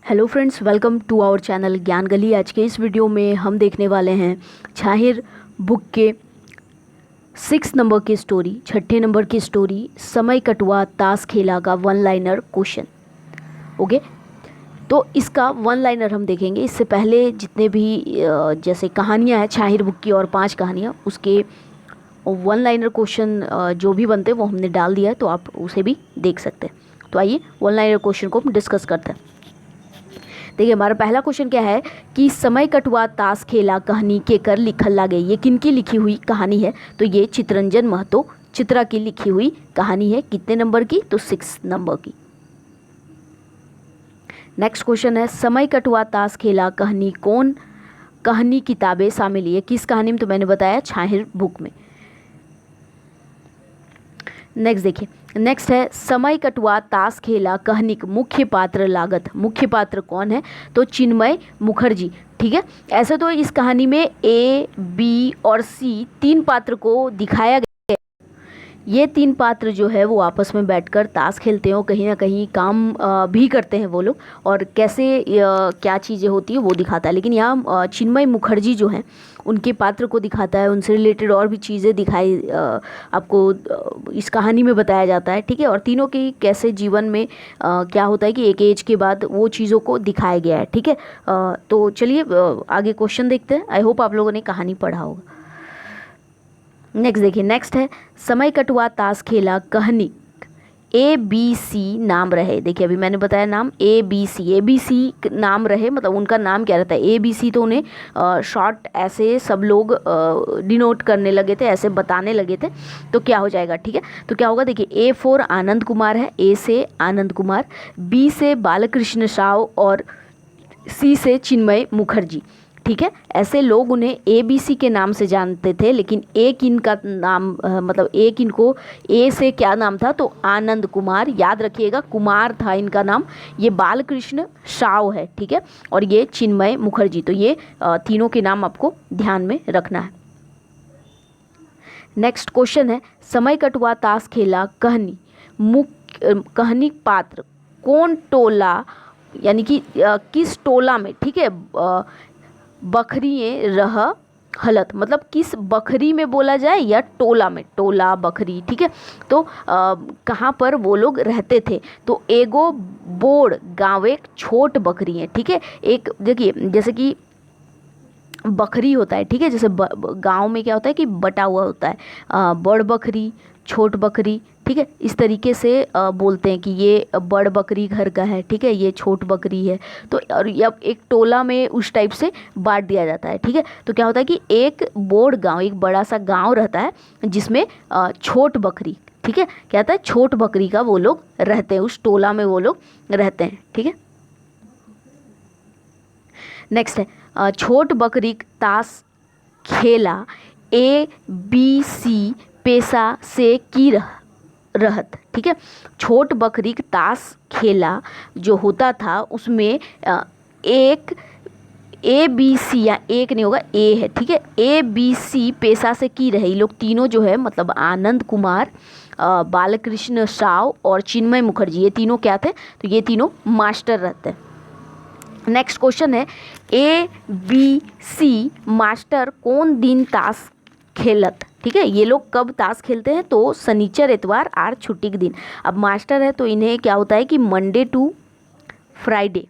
Hello friends, welcome to our channel Gyan Gali. आज के इस वीडियो में हम देखने वाले हैं छाहिर बुक के 6 नंबर की स्टोरी, 6ठे नंबर की स्टोरी, समय कटुआ ताश खेला का वन लाइनर क्वेश्चन। ओके, तो इसका वन लाइनर हम देखेंगे। इससे पहले जितने भी जैसे कहानियाँ हैं छाहिर बुक की और 5 कहानियाँ, उसके वन लाइनर क्वेश्चन जो भी बनते हैं वो हमने डाल दिया है, तो आप उसे भी देख सकते हैं। तो आइए वन लाइनर क्वेश्चन को हम डिस्कस करते हैं। देखिए, हमारा पहला क्वेश्चन क्या है कि समय कटुआ ताश खेला कहानी के कर लिखल लागे। ये किनकी लिखी हुई कहानी है? तो ये चितरंजन महतो चित्रा की लिखी हुई कहानी है। कितने नंबर की? तो 6 नंबर की। नेक्स्ट क्वेश्चन है, समय कटुआ ताश खेला कहानी कौन कहानी किताबें शामिल है? किस कहानी में? तो मैंने बताया छाहिर बुक में। नेक्स्ट देखिए, नेक्स्ट है समय कटुआ ताश खेला कहानी का मुख्य पात्र लागत। मुख्य पात्र कौन है? तो चिन्मय मुखर्जी। ठीक है, ऐसे तो इस कहानी में ए, बी और सी 3 पात्र को दिखाया गया। ये 3 पात्र जो है वो आपस में बैठकर ताश खेलते हैं और कहीं ना कहीं काम भी करते हैं वो लोग, और कैसे क्या चीज़ें होती है वो दिखाता है। लेकिन यहाँ चिन्मय मुखर्जी जो हैं उनके पात्र को दिखाता है, उनसे रिलेटेड और भी चीज़ें दिखाई आपको इस कहानी में बताया जाता है। ठीक है, और तीनों की कैसे जीवन में क्या होता है कि एक एज के बाद वो चीज़ों को दिखाया गया है। ठीक है, तो चलिए आगे क्वेश्चन देखते हैं। आई होप आप लोगों ने कहानी पढ़ा होगा। नेक्स्ट देखिए, नेक्स्ट है समय कटुआ ताश खेला कहानी ए बी सी नाम रहे। देखिए, अभी मैंने बताया नाम ए बी सी नाम रहे, मतलब उनका नाम क्या रहता है? A B C. तो उन्हें शॉर्ट ऐसे सब लोग डिनोट करने लगे थे, ऐसे बताने लगे थे। तो क्या हो जाएगा? ठीक है, तो क्या होगा? देखिए, ए फॉर आनंद कुमार है, ए से आनंद कुमार, बी से बालकृष्ण साव और सी से चिन्मय मुखर्जी। ठीक है, ऐसे लोग उन्हें ए बी सी के नाम से जानते थे। लेकिन एक इनका नाम मतलब एक इनको ए से क्या नाम था? तो आनंद कुमार। याद रखिएगा, कुमार था इनका नाम। ये बालकृष्ण साव है। ठीक है, और ये चिन्मय मुखर्जी। तो ये तीनों के नाम आपको ध्यान में रखना है। नेक्स्ट क्वेश्चन है, समय कटुआ ताश खेला कहानी मुख्य कहानी पात्र कौन टोला, यानी कि किस टोला में? ठीक है, बखरिए रह हलत, मतलब किस बखरी में बोला जाए या टोला में, टोला बखरी। ठीक है, तो कहाँ पर वो लोग रहते थे? तो एगो बोड़ गाँव एक छोट बकरी है। ठीक है, एक देखिए जैसे कि बकरी होता है। ठीक है, जैसे गांव में क्या होता है कि बटा हुआ होता है, बड़ बकरी, छोट बकरी। ठीक है, इस तरीके से बोलते हैं कि ये बड़ बकरी घर का है। ठीक है, ये छोट बकरी है। तो और अब एक टोला में उस टाइप से बांट दिया जाता है। ठीक है, तो क्या होता है कि एक बोड़ गांव, एक बड़ा सा गांव रहता है जिसमें छोट बकरी, ठीक है, क्या होता है, छोट बकरी का वो लोग रहते हैं, उस टोला में वो लोग रहते हैं। ठीक है, नेक्स्ट है छोट बकरी ताश खेला ए बी सी पेशा से की रहत। ठीक है, छोट बकरी ताश खेला जो होता था उसमें एक ए बी सी, या एक नहीं होगा, ए है। ठीक है, ए बी सी पेशा से की रहे। लोग तीनों जो है, मतलब आनंद कुमार, बालकृष्ण साव और चिन्मय मुखर्जी, ये तीनों क्या थे? तो ये तीनों मास्टर रहते हैं। नेक्स्ट क्वेश्चन है, ए बी सी मास्टर कौन दिन ताश खेलत? ठीक है, ये लोग कब ताश खेलते हैं? तो शनिचर, इतवार और छुट्टी के दिन। अब मास्टर है तो इन्हें क्या होता है कि मंडे टू फ्राइडे,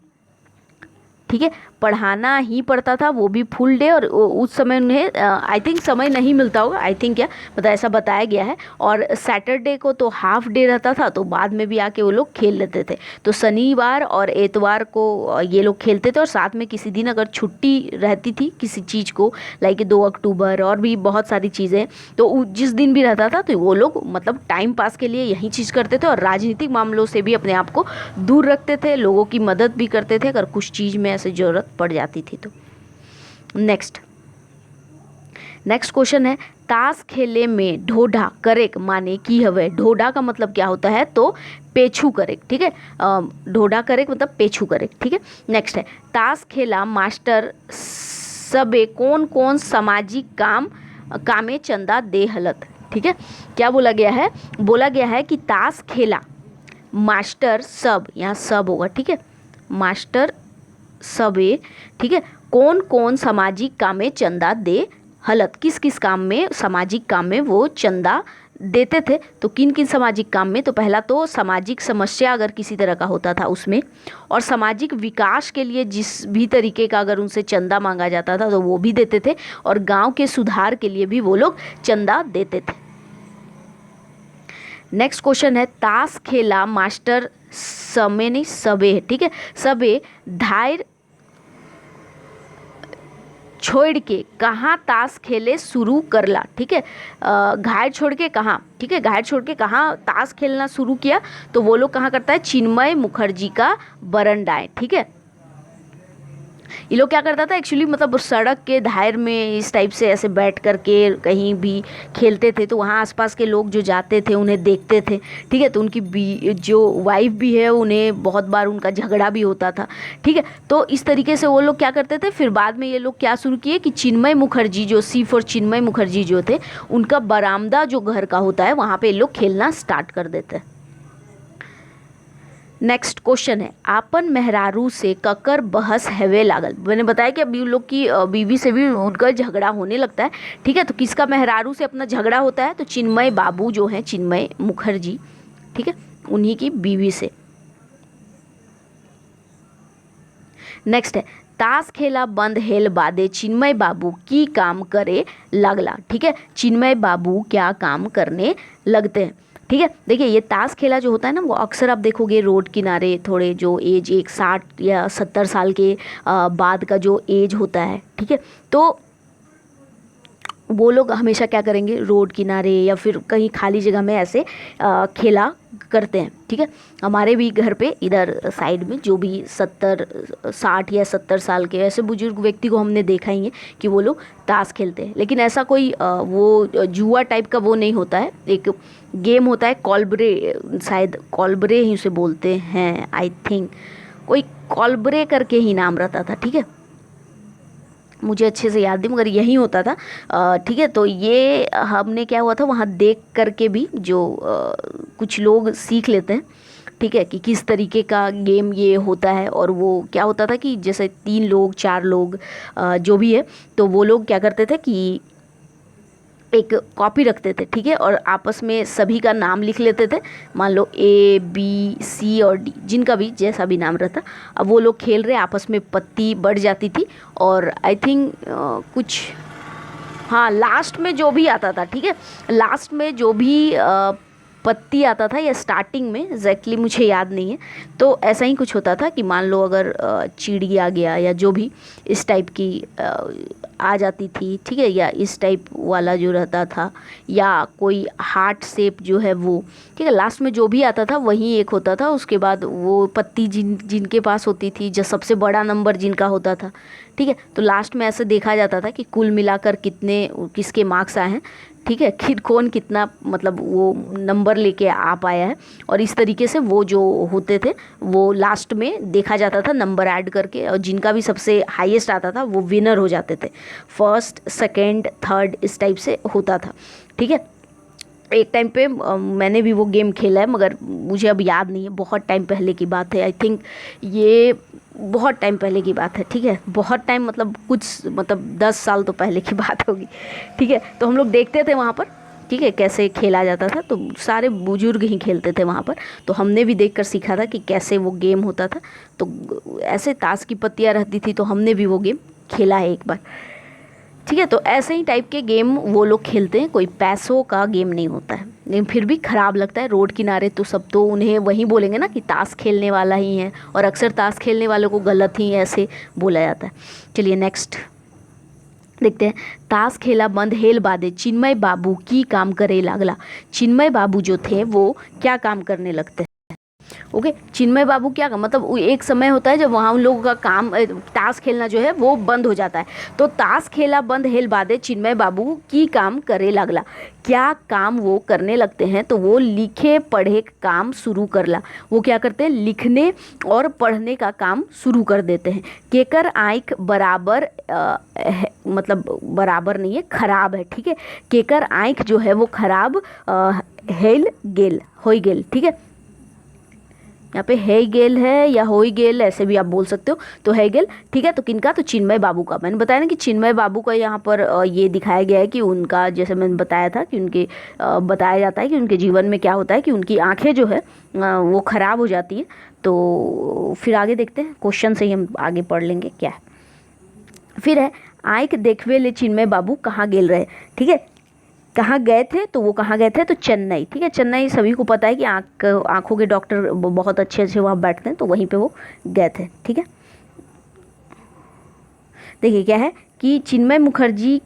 ठीक है, पढ़ाना ही पड़ता था, वो भी फुल डे। और उस समय उन्हें आई थिंक समय नहीं मिलता होगा, आई थिंक, क्या मतलब ऐसा बताया गया है। और सैटरडे को तो हाफ डे रहता था, तो बाद में भी आके वो लोग खेल लेते थे। तो शनिवार और एतवार को ये लोग खेलते थे, और साथ में किसी दिन अगर छुट्टी रहती थी किसी चीज़ को, लाइक 2 अक्टूबर और भी बहुत सारी चीज़ें, तो जिस दिन भी रहता था तो वो लोग मतलब टाइम पास के लिए यही चीज़ करते थे, और राजनीतिक मामलों से भी अपने आप को दूर रखते थे, लोगों की मदद भी करते थे अगर कुछ चीज़ में ऐसे ज़रूरत पड़ जाती थी तो। नेक्स्ट क्वेश्चन है, ताश खेले में ढोढा करेक माने की हवे। ढोढा का मतलब क्या होता है? तो पेछू करेक। ठीक है, ढोढा करेक मतलब पेछू करेक। ठीक है, नेक्स्ट है, ताश खेला मास्टर सबे कौन कौन सामाजिक कामे चंदा दे हलत। ठीक है, क्या बोला गया है? बोला गया है कि ताश खेला मास्टर सब, यहाँ सब होगा। ठीक है, मास्टर सबे, ठीक है, कौन कौन सामाजिक काम में चंदा दे हलत, किस किस काम में, सामाजिक काम में वो चंदा देते थे। तो किन किन सामाजिक काम में, तो पहला तो सामाजिक समस्या अगर किसी तरह का होता था उसमें, और सामाजिक विकास के लिए जिस भी तरीके का अगर उनसे चंदा मांगा जाता था तो वो भी देते थे, और गांव के सुधार के लिए भी वो लोग चंदा देते थे। नेक्स्ट क्वेश्चन है, ताश खेला मास्टर समय नहीं सबे, ठीक है, सबे धायर छोड़ के कहाँ ताश खेले शुरू करला, ठीक है, घायल छोड़ के कहाँ, ठीक है, घायल छोड़ के कहाँ ताश खेलना शुरू किया, तो वो लोग कहाँ करता है, चिन्मय मुखर्जी का बरंडाए, ठीक है। ये लोग क्या करता था एक्चुअली, मतलब सड़क के धार में इस टाइप से ऐसे बैठ करके कहीं भी खेलते थे, तो वहाँ आसपास के लोग जो जाते थे उन्हें देखते थे, ठीक है, तो उनकी जो वाइफ भी है उन्हें बहुत बार उनका झगड़ा भी होता था, ठीक है। तो इस तरीके से वो लोग क्या करते थे, फिर बाद में ये लोग क्या शुरू किए कि चिन्मय मुखर्जी जो सिर्फ और चिन्मय मुखर्जी जो थे उनका बरामदा जो घर का होता है वहाँ पे ये लोग खेलना स्टार्ट कर देते हैं। नेक्स्ट क्वेश्चन है, आपन मेहरारू से ककर बहस हैवे लागल। मैंने बताया कि अभी उन लोग की बीवी से भी उनका झगड़ा होने लगता है, ठीक है। तो किसका मेहरारू से अपना झगड़ा होता है, तो चिन्मय बाबू जो हैं, चिन्मय मुखर्जी, ठीक है, उन्हीं की बीवी से। नेक्स्ट है, ताश खेला बंद हेल बादे चिन्मय बाबू की काम करे लगला, ठीक है, चिन्मय बाबू क्या काम करने लगते हैं, ठीक है। देखिए ये ताश खेला जो होता है ना, वो अक्सर आप देखोगे रोड किनारे थोड़े जो एज एक 60 या 70 साल के बाद का जो एज होता है, ठीक है, तो वो लोग हमेशा क्या करेंगे, रोड किनारे या फिर कहीं खाली जगह में ऐसे खेला करते हैं, ठीक है। हमारे भी घर पे इधर साइड में जो भी 60 या 70 साल के ऐसे बुजुर्ग व्यक्ति को हमने देखा ही है कि वो लोग ताश खेलते हैं, लेकिन ऐसा कोई वो जुआ टाइप का वो नहीं होता है, एक गेम होता है कॉल्ब्रे, शायद कॉल्ब्रे ही उसे बोलते हैं, आई थिंक कोई कॉल्ब्रे करके ही नाम रहता था, ठीक है, मुझे अच्छे से याद नहीं मगर यही होता था, ठीक है। तो ये हमने क्या हुआ था वहाँ देख करके भी जो कुछ लोग सीख लेते हैं, ठीक है, कि किस तरीके का गेम ये होता है। और वो क्या होता था कि जैसे 3 लोग 4 लोग जो भी है, तो वो लोग क्या करते थे कि एक कॉपी रखते थे, ठीक है, और आपस में सभी का नाम लिख लेते थे, मान लो A B C और D, जिनका भी जैसा भी नाम रहता। अब वो लोग खेल रहे, आपस में पत्ती बढ़ जाती थी, और आई थिंक कुछ, हाँ, लास्ट में जो भी आता था, ठीक है, लास्ट में जो भी पत्ती आता था या स्टार्टिंग में एग्जैक्टली मुझे याद नहीं है, तो ऐसा ही कुछ होता था कि मान लो अगर चिड़ी आ गया या जो भी इस टाइप की आ जाती थी, ठीक है, या इस टाइप वाला जो रहता था, या कोई हार्ट शेप जो है वो, ठीक है, लास्ट में जो भी आता था वही एक होता था। उसके बाद वो पत्ती जिनके पास होती थी, जो सबसे बड़ा नंबर जिनका होता था, ठीक है, तो लास्ट में ऐसे देखा जाता था कि कुल मिलाकर कितने किसके मार्क्स आए हैं, ठीक है, कि कौन कितना मतलब वो नंबर लेके आ पाया है, और इस तरीके से वो जो होते थे वो लास्ट में देखा जाता था नंबर ऐड करके, और जिनका भी सबसे हाईएस्ट आता था वो विनर हो जाते थे, फर्स्ट सेकंड थर्ड इस टाइप से होता था, ठीक है। एक टाइम पे मैंने भी वो गेम खेला है, मगर मुझे अब याद नहीं है, बहुत टाइम पहले की बात है, आई थिंक ये बहुत टाइम पहले की बात है, ठीक है, बहुत टाइम मतलब कुछ मतलब 10 साल तो पहले की बात होगी, ठीक है। तो हम लोग देखते थे वहाँ पर, ठीक है, कैसे खेला जाता था, तो सारे बुजुर्ग ही खेलते थे वहाँ पर, तो हमने भी देखकर सीखा था कि कैसे वो गेम होता था। तो ऐसे ताश की पत्तियाँ रहती थी, तो हमने भी वो गेम खेला है एक बार, ठीक है। तो ऐसे ही टाइप के गेम वो लोग खेलते हैं, कोई पैसों का गेम नहीं होता है, लेकिन फिर भी ख़राब लगता है। रोड किनारे तो सब तो उन्हें वही बोलेंगे ना कि ताश खेलने वाला ही है, और अक्सर ताश खेलने वालों को गलत ही ऐसे बोला जाता है। चलिए नेक्स्ट देखते हैं, ताश खेला बंद हेल बादे चिन्मय बाबू की काम करे लागला। चिन्मय बाबू जो थे वो क्या काम करने लगते हैं, ओके, चिन्मय बाबू क्या मतलब वो एक समय होता है जब वहाँ उन लोगों का काम ताश खेलना जो है वो बंद हो जाता है। तो ताश खेला बंद हेल बादे चिन्मय बाबू की काम करे लगला, क्या काम वो करने लगते हैं, तो वो लिखे पढ़े काम शुरू करला। वो क्या करते हैं, लिखने और पढ़ने का काम शुरू कर देते हैं। केकर आँख बराबर मतलब बराबर नहीं है, खराब है, ठीक है, केकर आँख जो है वो खराब हेल गेल हो गेल, ठीक है, यहाँ पे हेगेल है या होइगेल, ऐसे भी आप बोल सकते हो। तो हेगेल, ठीक है। तो किनका? तो चिन्मय बाबू का। मैंने बताया ना कि चिन्मय बाबू का यहाँ पर ये दिखाया गया है कि उनका, जैसे मैंने बताया था कि उनके बताया जाता है कि उनके जीवन में क्या होता है कि उनकी आंखें जो है वो ख़राब हो जाती है। तो फिर आगे देखते हैं, क्वेश्चन से ही हम आगे पढ़ लेंगे क्या है। फिर है आंख देखवे ले चिन्मय बाबू कहाँ गेल रहे, ठीक है। कहाँ गए थे? तो वो कहाँ गए थे? तो चेन्नई, ठीक है। चेन्नई सभी को पता है कि आँखों के डॉक्टर बहुत अच्छे अच्छे वहाँ बैठते हैं, तो वहीं पे वो गए थे, ठीक है। देखिए क्या है कि चिन्मय मुखर्जी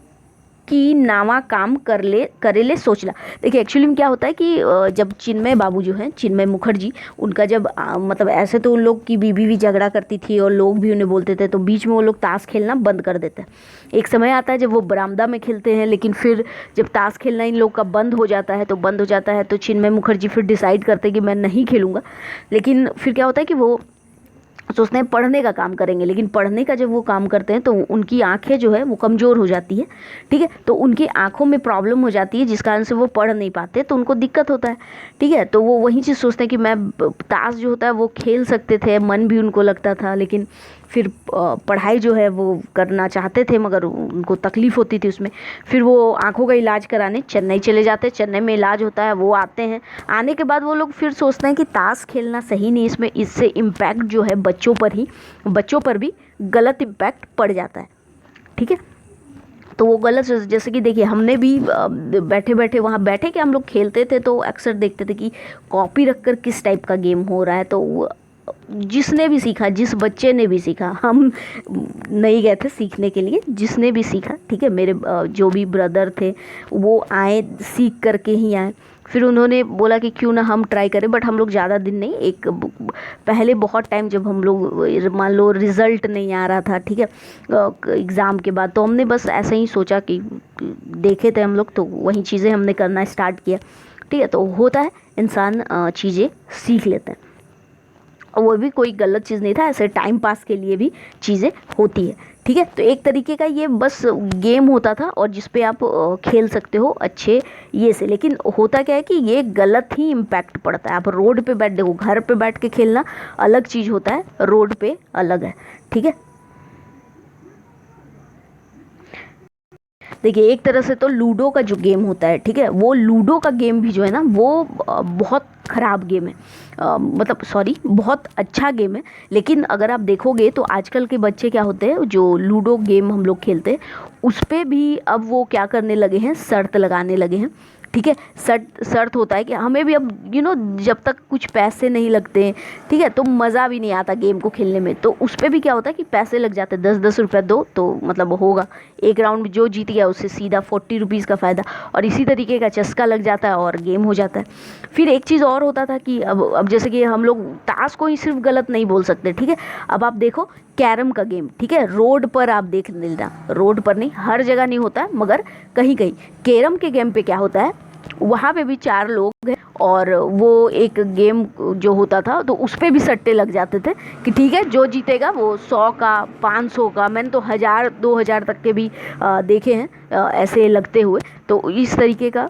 की नावा काम करेले सोचला। देखिए एक्चुअली में क्या होता है कि जब चिन्मय बाबू जो हैं, चिन्मय मुखर्जी, उनका जब मतलब ऐसे तो उन लोग की बीवी भी झगड़ा करती थी और लोग भी उन्हें बोलते थे, तो बीच में वो लोग ताश खेलना बंद कर देते हैं। एक समय आता है जब वो बरामदा में खेलते हैं, लेकिन फिर जब ताश खेलना इन लोग का बंद हो जाता है, तो चिन्मय मुखर्जी फिर डिसाइड करते हैं कि मैं नहीं खेलूँगा। लेकिन फिर क्या होता है कि वो सोचते हैं पढ़ने का काम करेंगे, लेकिन पढ़ने का जब वो काम करते हैं तो उनकी आंखें जो है वो कमज़ोर हो जाती है, ठीक है। तो उनकी आंखों में प्रॉब्लम हो जाती है, जिस कारण से वो पढ़ नहीं पाते, तो उनको दिक्कत होता है, ठीक है। तो वो वही चीज़ सोचते हैं कि मैं ताश जो होता है वो खेल सकते थे, मन भी उनको लगता था, लेकिन फिर पढ़ाई जो है वो करना चाहते थे, मगर उनको तकलीफ़ होती थी उसमें। फिर वो आंखों का इलाज कराने चेन्नई चले जाते हैं, चेन्नई में इलाज होता है, वो आते हैं। आने के बाद वो लोग फिर सोचते हैं कि ताश खेलना सही नहीं, इससे इम्पैक्ट जो है बच्चों पर भी गलत इम्पैक्ट पड़ जाता है, ठीक है। तो वो गलत, जैसे कि देखिए हमने भी बैठे बैठे वहाँ बैठे के हम लोग खेलते थे, तो अक्सर देखते थे कि कॉपी रख कर किस टाइप का गेम हो रहा है। तो जिसने भी सीखा, जिस बच्चे ने भी सीखा, हम नहीं गए थे सीखने के लिए, जिसने भी सीखा, ठीक है, मेरे जो भी ब्रदर थे वो आए, सीख करके ही आए। फिर उन्होंने बोला कि क्यों ना हम ट्राई करें, बट हम लोग ज़्यादा दिन नहीं, पहले बहुत टाइम जब हम लोग मान लो रिज़ल्ट नहीं आ रहा था, ठीक है, एग्ज़ाम के बाद, तो हमने बस ऐसे ही सोचा कि देखे थे हम लोग, तो वही चीज़ें हमने करना स्टार्ट किया, ठीक है। तो होता है, इंसान चीज़ें सीख लेता है, और वो भी कोई गलत चीज़ नहीं था, ऐसे टाइम पास के लिए भी चीज़ें होती है, ठीक है। तो एक तरीके का ये बस गेम होता था, और जिस पे आप खेल सकते हो अच्छे ये से। लेकिन होता क्या है कि ये गलत ही इम्पैक्ट पड़ता है। आप रोड पे बैठ, देखो घर पे बैठ के खेलना अलग चीज़ होता है, रोड पे अलग है, ठीक है। देखिए एक तरह से तो लूडो का जो गेम होता है, ठीक है, वो लूडो का गेम भी जो है ना वो बहुत ख़राब गेम है, मतलब सॉरी, बहुत अच्छा गेम है। लेकिन अगर आप देखोगे तो आजकल के बच्चे क्या होते हैं, जो लूडो गेम हम लोग खेलते हैं उस पर भी अब वो क्या करने लगे हैं, शर्त लगाने लगे हैं, ठीक है। शर्त होता है कि हमें भी अब जब तक कुछ पैसे नहीं लगते हैं, ठीक है, तो मज़ा भी नहीं आता गेम को खेलने में। तो उस पर भी क्या होता है कि पैसे लग जाते हैं, 10-10 रुपये दो तो मतलब होगा एक राउंड, जो जीत गया उससे सीधा 40 रुपीज़ का फ़ायदा, और इसी तरीके का चस्का लग जाता है और गेम हो जाता है। फिर एक चीज़ और होता था कि अब जैसे कि हम लोग ताश को ही सिर्फ गलत नहीं बोल सकते, ठीक है। अब आप देखो कैरम का गेम, ठीक है, रोड पर आप देख लेना, रोड पर नहीं, हर जगह नहीं होता है, मगर कहीं कहीं कैरम के गेम पे क्या होता है, वहाँ पे भी 4 लोग हैं, और वो एक गेम जो होता था तो उस पे भी सट्टे लग जाते थे कि ठीक है जो जीतेगा वो 100 का, 500 का, मैंने तो 1000-2000 तक के भी देखे हैं ऐसे लगते हुए। तो इस तरीके का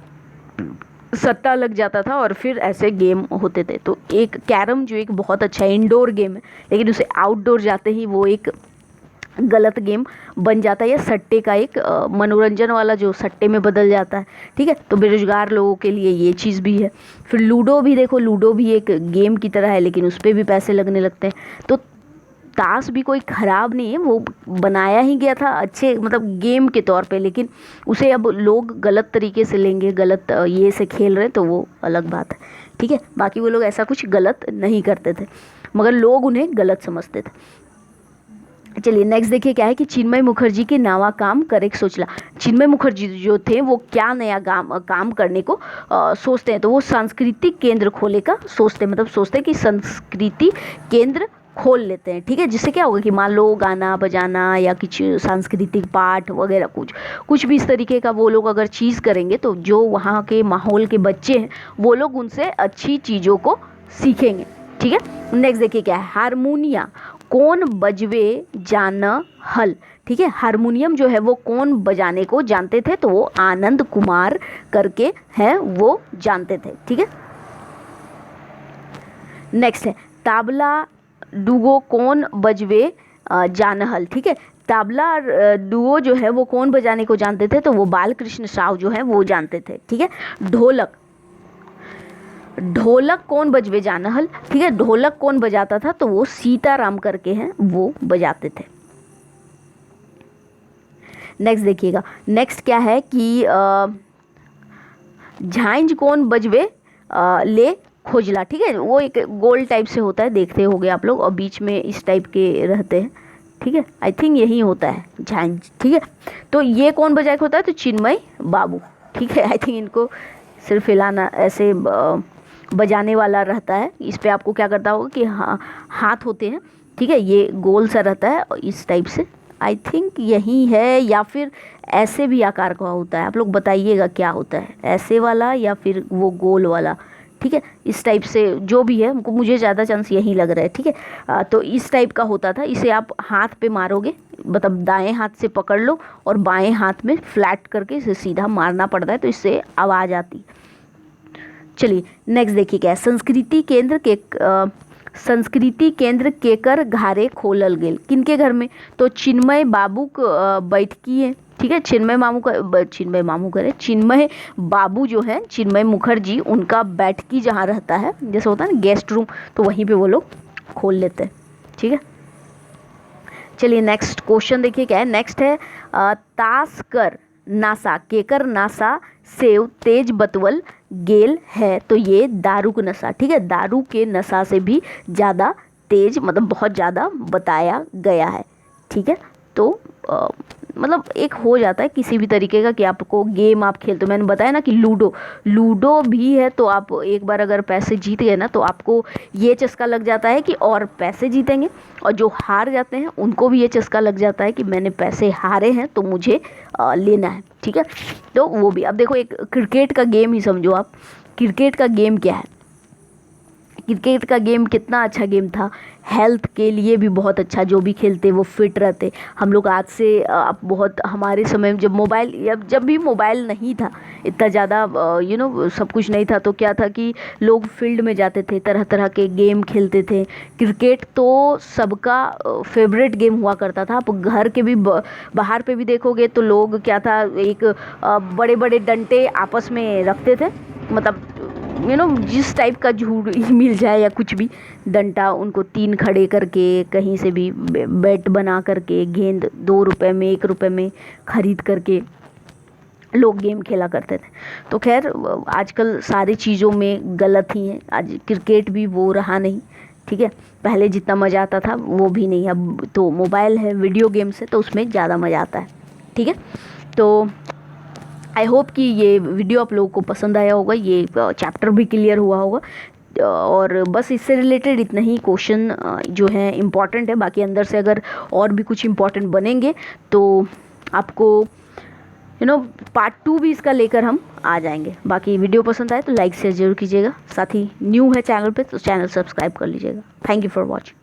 सट्टा लग जाता था, और फिर ऐसे गेम होते थे। तो एक कैरम जो एक बहुत अच्छा इंडोर गेम है, लेकिन उसे आउटडोर जाते ही वो एक गलत गेम बन जाता है, या सट्टे का एक मनोरंजन वाला जो सट्टे में बदल जाता है, ठीक है। तो बेरोजगार लोगों के लिए ये चीज़ भी है। फिर लूडो भी देखो, लूडो भी एक गेम की तरह है, लेकिन उस पर भी पैसे लगने लगते हैं। तो ताश भी कोई ख़राब नहीं है, वो बनाया ही गया था अच्छे मतलब गेम के तौर पे, लेकिन उसे अब लोग गलत तरीके से लेंगे, गलत ये से खेल रहे, तो वो अलग बात है, ठीक है। बाकी वो लोग ऐसा कुछ गलत नहीं करते थे, मगर लोग उन्हें गलत समझते थे। चलिए नेक्स्ट देखिए क्या है कि चिन्मय मुखर्जी के नवा काम करेक्ट सोचला। चिन्मय मुखर्जी जो थे वो क्या नया काम करने को सोचते हैं, तो वो सांस्कृतिक केंद्र खोले का सोचते हैं, मतलब सोचते हैं कि संस्कृति केंद्र खोल लेते हैं, ठीक है। जिससे क्या होगा कि मान लो गाना बजाना या कुछ सांस्कृतिक पाठ वगैरह कुछ भी इस तरीके का वो लोग अगर चीज़ करेंगे, तो जो वहाँ के माहौल के बच्चे हैं वो लोग उनसे अच्छी चीज़ों को सीखेंगे, ठीक है। नेक्स्ट देखिए क्या है, हारमोनिया कौन बजवे जान हल, ठीक है। हारमोनियम जो है वो कौन बजाने को जानते थे, तो वो आनंद कुमार करके हैं, वो जानते थे, ठीक है। नेक्स्ट है ताबला डुगो कौन बजवे जानहल, ठीक है। ताबला और डुओ जो है वो कौन बजाने को जानते थे, तो वो बालकृष्ण साव जो है वो जानते थे, ठीक है। ढोलक, ढोलक कौन बजवे जानहल, ठीक है। ढोलक कौन बजाता था, तो वो सीताराम करके हैं वो बजाते थे। नेक्स्ट देखिएगा, नेक्स्ट क्या है कि झांझ कौन बजवे ले खोजला, ठीक है। वो एक गोल टाइप से होता है, देखते होगे आप लोग, और बीच में इस टाइप के रहते हैं, ठीक है। आई थिंक यही होता है झांझ, ठीक है। तो ये कौन बजाए होता है, तो चिन्मय बाबू, ठीक है। आई थिंक इनको सिर्फ हिलाना ऐसे बजाने वाला रहता है। इस पे आपको क्या करता होगा कि हाँ हाथ होते हैं, ठीक है, ये गोल सा रहता है और इस टाइप से, आई थिंक यही है, या फिर ऐसे भी आकार का होता है। आप लोग बताइएगा क्या होता है, ऐसे वाला या फिर वो गोल वाला, ठीक है। इस टाइप से जो भी है, मुझे ज़्यादा चांस यही लग रहा है, ठीक है। तो इस टाइप का होता था। इसे आप हाथ पे मारोगे, मतलब दाएं हाथ से पकड़ लो और बाएं हाथ में फ्लैट करके इसे सीधा मारना पड़ता है, तो इससे आवाज़ आती। चलिए नेक्स्ट देखिए क्या है, संस्कृति केंद्र केकर घारे खोलल गेल, किनके घर में, तो चिन्मय बाबू बैठकी है, ठीक है। चिन्मय बाबू जो है, चिन्मय मुखर्जी, उनका बैठकी जहाँ रहता है, जैसे होता है ना गेस्ट रूम, तो वहीं पे वो लोग खोल लेते हैं, ठीक है। चलिए नेक्स्ट क्वेश्चन देखिए क्या है, नेक्स्ट है तास्कर नासा केकर नासा सेव तेज बतवल गेल है, तो ये दारू का नशा, ठीक है। दारू के नशा से भी ज़्यादा तेज, मतलब बहुत ज़्यादा बताया गया है, ठीक है। तो मतलब एक हो जाता है किसी भी तरीके का कि आपको गेम आप खेलते हो, मैंने बताया ना कि लूडो भी है, तो आप एक बार अगर पैसे जीत गए ना, तो आपको ये चस्का लग जाता है कि और पैसे जीतेंगे, और जो हार जाते हैं उनको भी ये चस्का लग जाता है कि मैंने पैसे हारे हैं तो मुझे लेना है, ठीक है। तो वो भी, अब देखो एक क्रिकेट का गेम ही समझो आप, क्रिकेट का गेम क्या है, क्रिकेट का गेम कितना अच्छा गेम था, हेल्थ के लिए भी बहुत अच्छा, जो भी खेलते वो फिट रहते। हम लोग आज से बहुत, हमारे समय में जब भी मोबाइल नहीं था इतना ज़्यादा, सब कुछ नहीं था, तो क्या था कि लोग फील्ड में जाते थे, तरह तरह के गेम खेलते थे। क्रिकेट तो सबका फेवरेट गेम हुआ करता था। आप घर के भी बाहर पे भी देखोगे तो लोग क्या था, एक बड़े बड़े डंडे आपस में रखते थे, मतलब जिस टाइप का झूठ मिल जाए या कुछ भी, डंडा उनको 3 खड़े करके, कहीं से भी बैट बना करके, गेंद 2 रुपए में 1 रुपए में खरीद करके लोग गेम खेला करते थे। तो खैर आजकल सारी चीज़ों में गलत ही है, आज क्रिकेट भी वो रहा नहीं, ठीक है। पहले जितना मज़ा आता था वो भी नहीं, अब तो मोबाइल है, वीडियो गेम्स है, तो उसमें ज़्यादा मज़ा आता है, ठीक है। तो आई होप कि ये वीडियो आप लोगों को पसंद आया होगा, ये चैप्टर भी क्लियर हुआ होगा, और बस इससे रिलेटेड इतना ही क्वेश्चन जो है इम्पॉर्टेंट है। बाकी अंदर से अगर और भी कुछ इम्पॉर्टेंट बनेंगे तो आपको पार्ट 2 भी इसका लेकर हम आ जाएंगे। बाकी वीडियो पसंद आए तो लाइक शेयर जरूर कीजिएगा, साथ ही न्यू है चैनल पे तो चैनल सब्सक्राइब कर लीजिएगा। Thank you for watching.